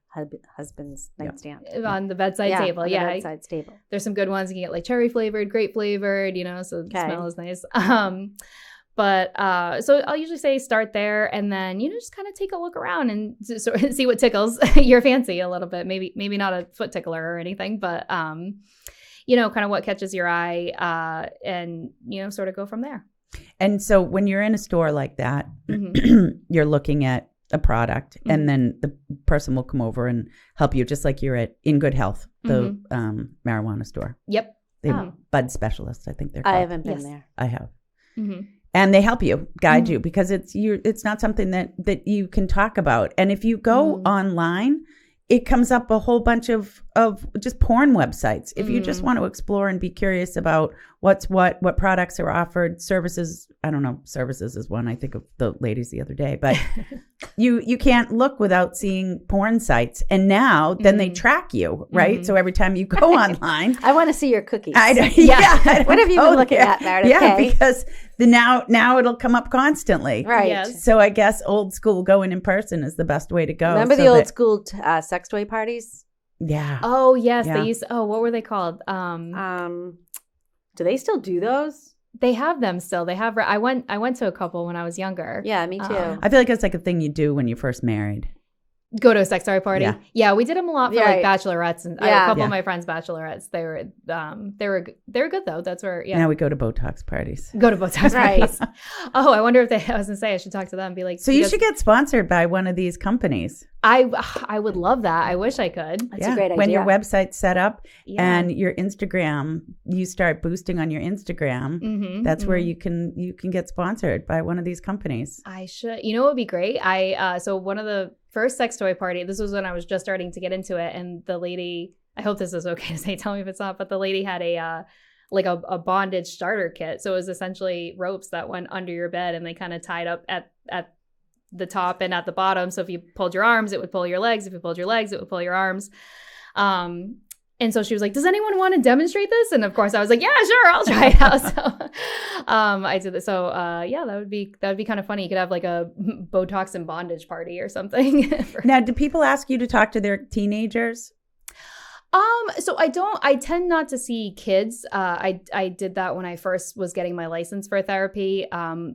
husband's nightstand. On the bedside table. On the bedside table. There's some good ones. You can get like cherry flavored, grape flavored, so the smell is nice. But so I'll usually say start there, and then just kind of take a look around and sort of see what tickles your fancy a little bit. Maybe not a foot tickler or anything, but kind of what catches your eye, and sort of go from there. And so when you're in a store like that, you're looking at a product, and then the person will come over and help you, just like you're at In Good Health, the marijuana store. Yep. Bud specialists, I think they're called. I haven't been there. I have. And they help you, guide you, because it's not something that you can talk about. And if you go online, it comes up a whole bunch of just porn websites. If you just want to explore and be curious about what products are offered, services, I don't know, services is one. I think of the ladies the other day, but you can't look without seeing porn sites. And now then they track you, right? So every time you go online. I want to see your cookies. What have you been looking at, Meredith? Yeah, because now it'll come up constantly. Right. Yes. So I guess old school going in person is the best way to go. Remember the old school sex toy parties? Yeah. Oh, yes. Yeah. They used what were they called? Do they still do those? They have them still. They have. I went to a couple when I was younger. Yeah, me too. I feel like it's like a thing you do when you're first married. Go to a sex toy party. Yeah. We did them a lot for like bachelorettes, and a couple of my friends' bachelorettes. They were good though. That's where Now we go to Botox parties. Go to Botox parties. Oh, I wonder if I was gonna say I should talk to them and be like. So you should get sponsored by one of these companies. I would love that. I wish I could. That's a great idea. When your website's set up and your Instagram, you start boosting on your Instagram. That's where you can get sponsored by one of these companies. I should. What would be great? So one of the first sex toy party, this was when I was just starting to get into it, and the lady, I hope this is okay to say, tell me if it's not, but the lady had a bondage starter kit. So it was essentially ropes that went under your bed, and they kind of tied up at the top and at the bottom. So if you pulled your arms, it would pull your legs. If you pulled your legs, it would pull your arms. And so she was like, does anyone want to demonstrate this? And of course I was like, yeah, sure, I'll try it out. So I did this. So that would be kind of funny. You could have like a Botox and bondage party or something. Now, do people ask you to talk to their teenagers? So I tend not to see kids. I did that when I first was getting my license for therapy,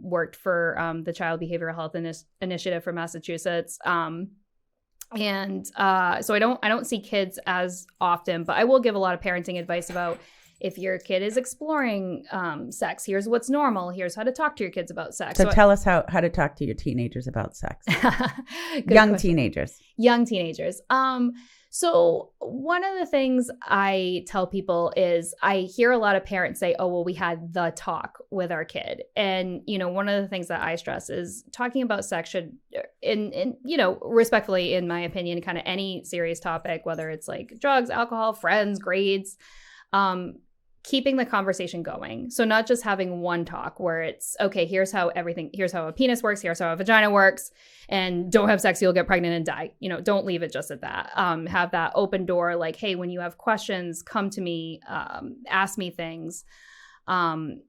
worked for the Child Behavioral Health Initiative for Massachusetts. And so I don't see kids as often, but I will give a lot of parenting advice about if your kid is exploring sex, here's what's normal. Here's how to talk to your kids about sex. So tell us how to talk to your teenagers about sex. Young teenagers. So one of the things I tell people is I hear a lot of parents say, oh, well, we had the talk with our kid. And, one of the things that I stress is talking about sex should, respectfully, in my opinion, kind of any serious topic, whether it's like drugs, alcohol, friends, grades, keeping the conversation going. So not just having one talk where it's, okay, here's how a penis works, here's how a vagina works, and don't have sex, you'll get pregnant and die. Don't leave it just at that. Have that open door, like, hey, when you have questions, come to me, ask me things, and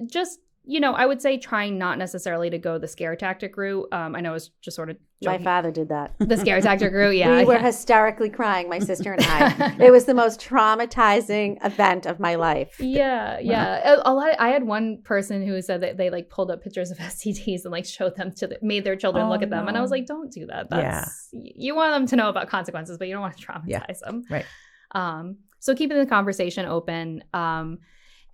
just, I would say trying not necessarily to go the scare tactic route. I know it's just sort of joking. My father did that. The scare tactic route, yeah. We were hysterically crying, my sister and I. It was the most traumatizing event of my life. Yeah. I had one person who said that they like pulled up pictures of STDs and like showed them made their children look at them. And I was like, don't do that. You want them to know about consequences, but you don't want to traumatize them. Right. So keeping the conversation open.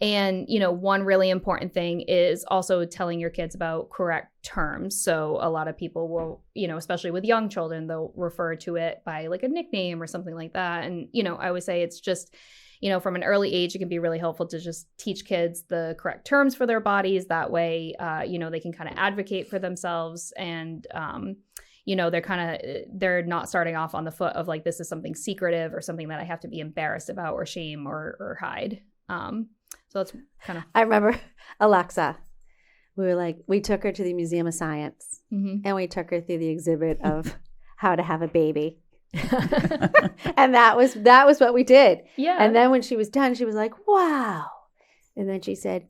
And, one really important thing is also telling your kids about correct terms. So a lot of people will, especially with young children, they'll refer to it by like a nickname or something like that. And, I always say it's just, from an early age, it can be really helpful to just teach kids the correct terms for their bodies. That way, they can kind of advocate for themselves and, they're not starting off on the foot of like, this is something secretive or something that I have to be embarrassed about or shame or hide. So that's kind of. I remember Alexa. We took her to the Museum of Science, and we took her through the exhibit of how to have a baby. And that was what we did. Yeah. And then when she was done, she was like, wow. And then she said,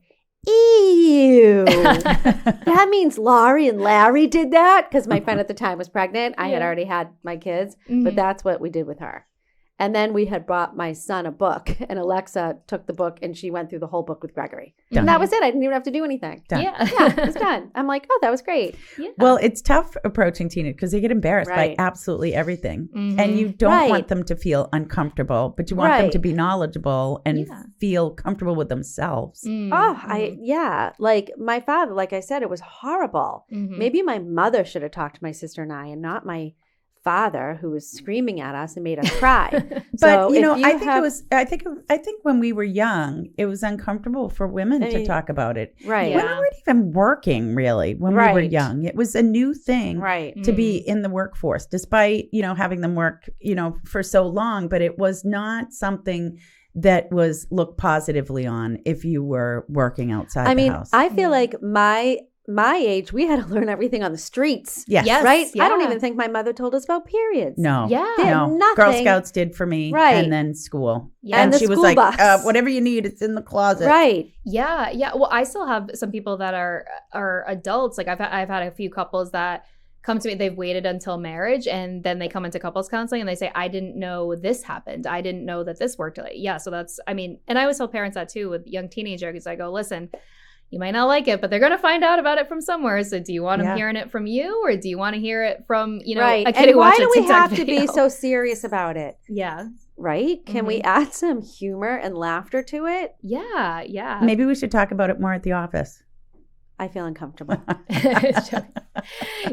ew. That means Laurie and Larry did that? Because my friend at the time was pregnant. I had already had my kids, but that's what we did with her. And then we had brought my son a book, and Alexa took the book and she went through the whole book with Gregory. Done. And that was it. I didn't even have to do anything. Done. Yeah. Yeah, it was done. I'm like, oh, that was great. Yeah. Well, it's tough approaching teenagers because they get embarrassed Right. by absolutely everything. Mhm. And you don't Right. want them to feel uncomfortable, but you want them Right. to be knowledgeable and Yeah. feel comfortable with themselves. Mm. Oh, like my father, like I said, it was horrible. Mhm. Maybe my mother should have talked to my sister and I, and not my father who was screaming at us and made us cry. But So you know, if I think have- it was. I think when we were young, it was uncomfortable for women to talk about it. right, Yeah. Women weren't even working really when we were Right. young. It was a new thing right. to be in the workforce, despite having them work for so long. But it was not something that was looked positively on if you were working outside I the mean, house. I feel like my age, we had to learn everything on the streets. yes. Yes. Right? I don't yeah. even think my mother told us about periods. No. Yeah. No. Nothing. Girl Scouts did for me, Right. and then school. Yeah. And And the she was school like, bus. "Whatever you need, it's in the closet." Right. Yeah, yeah. Well, I still have some people that are adults. Like I've had a few couples that come to me. They've waited until marriage, and then they come into couples counseling, and they say, "I didn't know this happened. I didn't know that this worked." Yeah. So that's. I mean, and I always tell parents that too with young teenagers. I go, listen. You might not like it, but they're going to find out about it from somewhere. So do you want them hearing it from you, or do you want to hear it from, Right. a kid And who why watched a do we TikTok have to video? be so serious about it? Yeah. Right? Can we add some humor and laughter to it? Yeah. Yeah. Maybe we should talk about it more at the office. I feel uncomfortable.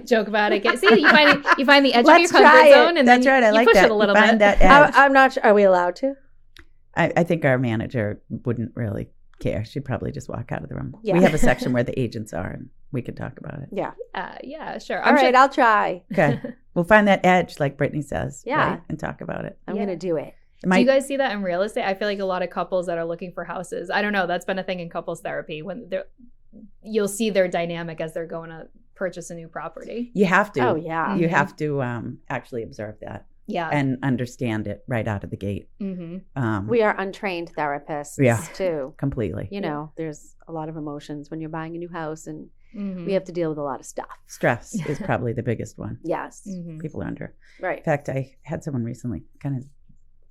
Joke about it. See, you find the edge Let's of your try comfort it. zone, and That's then right. I you like push that. it a little You find bit. that edge. I'm not sure. Are we allowed to? I think our manager wouldn't really care. She'd probably just walk out of the room. Yeah. We have a section where the agents are, and we could talk about it. Yeah. Yeah, sure. All right, I'll try. Okay. We'll find that edge, like Brittney says. Yeah. Right? And talk about it. I'm Yeah. going to do it. Do you guys see that in real estate? I feel like a lot of couples that are looking for houses. I don't know. That's been a thing in couples therapy when you'll see their dynamic as they're going to purchase a new property. You have to. Oh, yeah. You have to actually observe that Yeah. and understand it right out of the gate. Mm-hmm. We are untrained therapists Yeah. too. Completely. There's a lot of emotions when you're buying a new house, and Mm-hmm. we have to deal with a lot of stuff. Stress is probably the biggest one. Yes. Mm-hmm. People are under. Right. In fact, I had someone recently kind of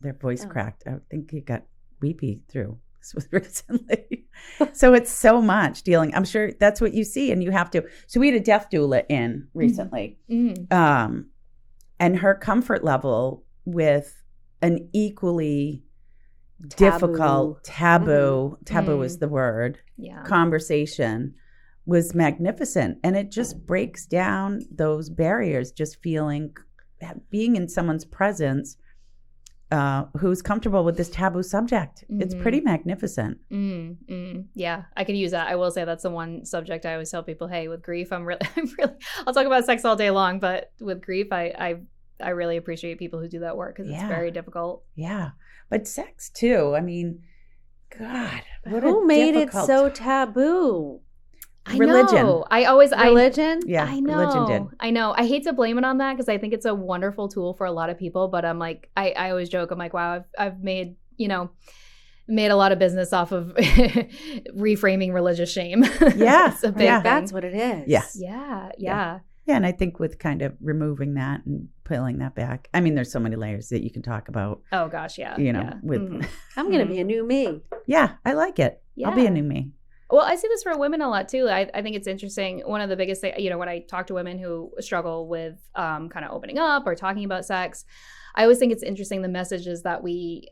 their voice Oh. cracked. I think he got weepy through this was recently. So it's so much dealing. I'm sure that's what you see, and you have to. So we had a death doula in recently, Mm-hmm. and her comfort level with an equally difficult taboo is the word, Yeah. conversation was magnificent, and it just breaks down those barriers. Just being in someone's presence who's comfortable with this taboo subject. It's Mhm. pretty magnificent. Yeah, I could use that. I will say that's the one subject I always tell people. Hey, with grief, I'm really. I'll talk about sex all day long, but with grief, I really appreciate people who do that work because it's Yeah. very difficult. Yeah, but sex too. I mean, God, what Who a made it difficult- so taboo? Religion. Know. Religion? Yeah, I know. religion did. I know. I hate to blame it on that because I think it's a wonderful tool for a lot of people. But I'm like, I always joke. I'm like, wow, I've made a lot of business off of reframing religious shame. Yeah, It's a big yeah. thing. That's what it is. Yeah. Yeah. Yeah, and I think with kind of removing that and pulling that back, I mean, there's so many layers that you can talk about. Oh gosh, yeah. With Mhm. I'm going to be a new me. yeah, I like it. I'll be Yeah. a new me. Well, I see this for women a lot too. I think it's interesting. One of the biggest things, when I talk to women who struggle with kind of opening up or talking about sex, I always think it's interesting the messages that we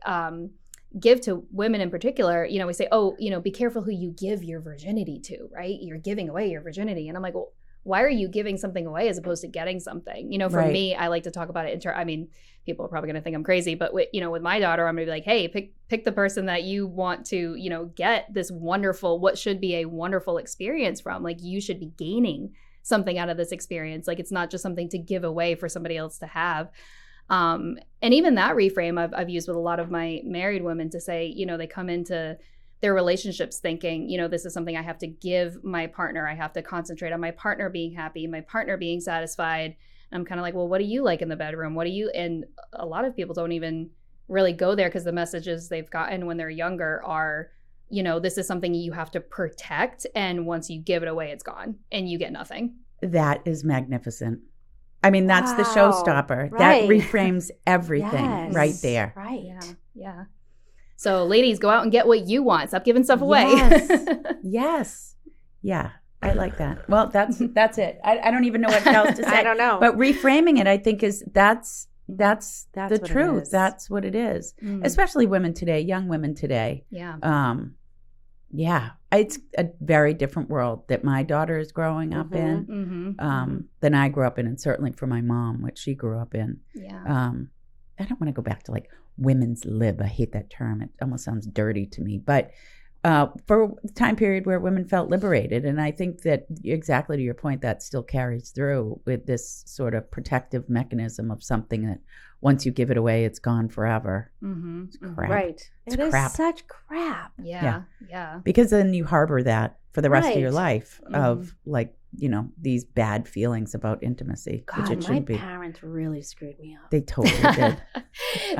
give to women in particular. We say, oh, be careful who you give your virginity to, right? You're giving away your virginity. And I'm like, well, why are you giving something away as opposed to getting something? For Right. me, I like to talk about it people are probably going to think I'm crazy, but with my daughter, I'm going to be like, hey, pick the person that you want to, get this wonderful, what should be a wonderful experience from. Like, you should be gaining something out of this experience. Like, it's not just something to give away for somebody else to have. And even that reframe I've used with a lot of my married women to say, they come into their relationships thinking, this is something I have to give my partner. I have to concentrate on my partner being happy, my partner being satisfied. And I'm kind of like, well, what do you like in the bedroom? What do you, and a lot of people don't even really go there because the messages they've gotten when they're younger are, you know, this is something you have to protect. And once you give it away, it's gone and you get nothing. That is magnificent. I mean, that's the showstopper. Right. That reframes everything Yes. right there. Right. Yeah. So ladies, go out and get what you want. Stop giving stuff away. Yes. Yes. Yeah. I like that. Well, that's it. I don't even know what else to say. I don't know. But reframing it, I think that's the what it truth. is. That's what it is. Especially women today, young women today. Yeah. Yeah. It's a very different world that my daughter is growing up in than I grew up in, and certainly for my mom, what she grew up in. Yeah. I don't want to go back to like women's lib. I hate that term. It almost sounds dirty to me. But for the time period where women felt liberated, and I think that exactly to your point, that still carries through with this sort of protective mechanism of something that once you give it away, it's gone forever. It's crap. Right. It's It crap. is such crap. Yeah. Because then you harbor that for the rest of your Right. life of like, you know, these bad feelings about intimacy, which God, it my shouldn't be. parents really screwed me up. They totally did.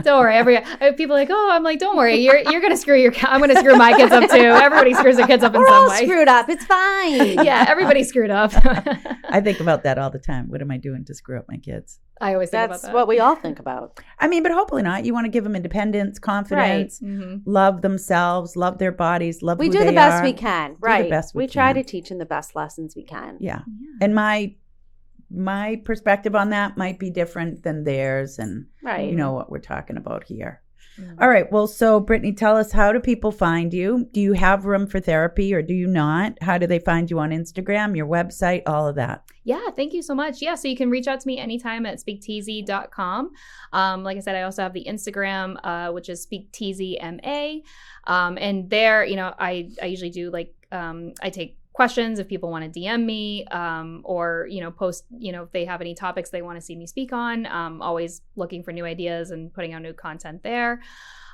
Don't worry. People are like, oh, I'm like, don't worry. You're gonna screw I'm gonna screw my kids up too. Everybody screws their kids up in We're some all way. screwed up. It's fine. Yeah, everybody screwed up. I think about that all the time. What am I doing to screw up my kids? I always think That's about that. what we all think about. I mean, but hopefully not. You want to give them independence, confidence, Mhm. love themselves, love their bodies, love We who do they the best are. we can. the Right. best we try can. to teach them the best lessons we can. Yeah. And my perspective on that might be different than theirs, and Right. you know what we're talking about here. Mhm. All right. Well, so Brittney, tell us, how do people find you? Do you have room for therapy or do you not? How do they find you on Instagram, your website, all of that? Yeah, thank you so much. Yeah, so you can reach out to me anytime at speaktz.com. Like I said, I also have the Instagram, which is speaktzma. And there, you know, I usually do like, I take questions if people want to DM me, or, you know, post, you know, if they have any topics they want to see me speak on. Always looking for new ideas and putting out new content there.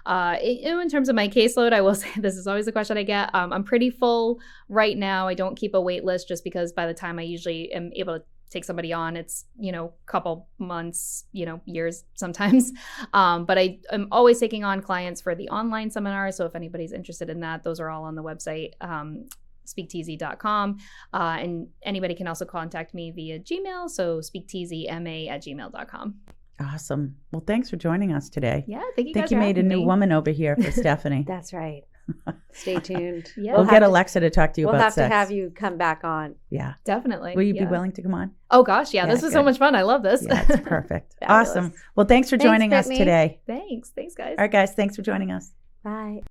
In terms of my caseload, I will say this is always a question I get. I'm pretty full right now. I don't keep a wait list just because by the time I usually am able to take somebody on, it's, you know, couple months, you know, years sometimes. But I'm always taking on clients for the online seminars. So if anybody's interested in that, those are all on the website, speaktz.com. And anybody can also contact me via Gmail. So speaktzma@gmail.com. Awesome. Well, thanks for joining us today. Yeah, thank you I think guys you for made a having new me. woman over here for Stephanie. That's right. Stay tuned. Yeah. We'll have get to- Alexa to talk to you We'll about have sex. to have you come back on. Yeah. Definitely. Will you be Yeah. willing to come on? Oh gosh, yeah. Yeah, This was so good. much fun. I love this. Yeah, it's perfect. Fabulous. Awesome. Well, thanks for Thanks, joining us Brittney. today. Thanks, guys. All right, guys, thanks for joining us. Bye.